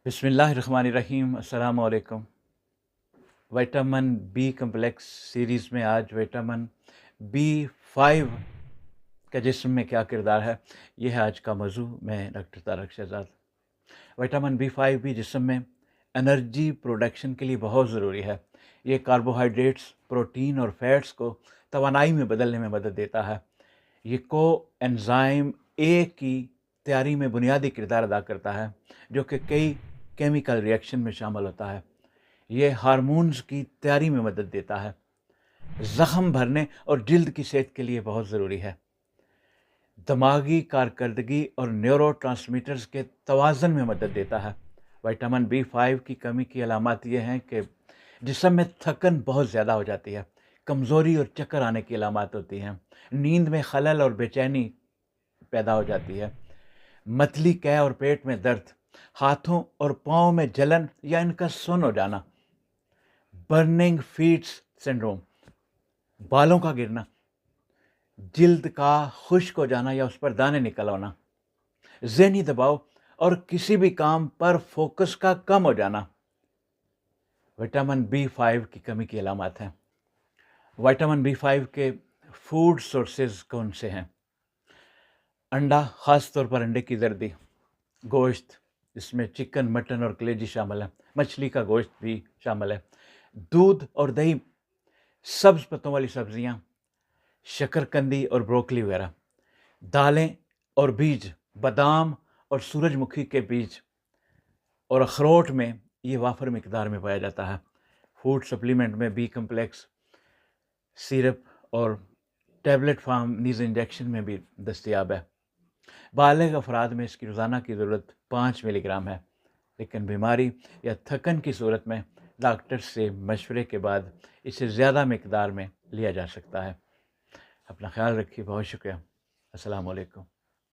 बिस्मिल्लाहिर्रहमानिर्रहीम। अस्सलाम वालेकुम। विटामिन बी कम्प्लेक्स सीरीज़ में आज विटामिन B5 का जिस्म में क्या किरदार है, ये है आज का मौजू। मैं doctor Tarak Shahzad. Vitamin B5 भी जिस्म में एनर्जी प्रोडक्शन के लिए बहुत ज़रूरी है। ये कार्बोहाइड्रेट्स, प्रोटीन और फैट्स को तवानाई में बदलने में मदद देता है। ये को एंजाइम ए की तैयारी में बुनियादी किरदार अदा करता है, जो कि कई केमिकल रिएक्शन में शामिल होता है। ये हार्मोन्स की तैयारी में मदद देता है। ज़ख़म भरने और जल्द की सेहत के लिए बहुत ज़रूरी है। दिमागी कारकर्दगी और न्यूरोट्रांसमीटर्स के तवाज़न में मदद देता है। विटामिन B5 की कमी की अलामत ये हैं कि जिस्म में थकन बहुत ज़्यादा हो जाती है, कमज़ोरी और चक्कर आने की अलामत होती हैं, नींद में खलल और बेचैनी पैदा हो जाती है, मतली कै और पेट में दर्द, हाथों और पाँव में जलन या इनका सुन्न हो जाना, बर्निंग फीट्स सिंड्रोम, बालों का गिरना, जिल्द का खुश्क हो जाना या उस पर दाने निकल आना, ज़हनी दबाव और किसी भी काम पर फोकस का कम हो जाना विटामिन B5 की कमी की अलामत हैं। विटामिन B5 के फूड सोर्सेज कौन से हैं? अंडा, ख़ास तौर पर अंडे की जर्दी, गोश्त, इसमें चिकन, मटन और कलेजी शामिल है, मछली का गोश्त भी शामिल है, दूध और दही, सब्ज़ पत्तों वाली सब्जियां, शकरकंदी और ब्रोकली वगैरह, दालें और बीज, बादाम और सूरजमुखी के बीज और अखरोट में ये वाफर मिकदार में पाया जाता है। फूड सप्लीमेंट में B कम्प्लेक्स सिरप और टैबलेट फार्म नीज़ इंजेक्शन में भी दस्तयाब है। बालिग अफराद में इसकी रोज़ाना की ज़रूरत 5 मिलीग्राम है, लेकिन बीमारी या थकन की सूरत में डॉक्टर से मशवरे के बाद इसे ज़्यादा मिकदार में लिया जा सकता है। अपना ख्याल रखिए। बहुत शुक्रिया। अस्सलाम वालेकुम।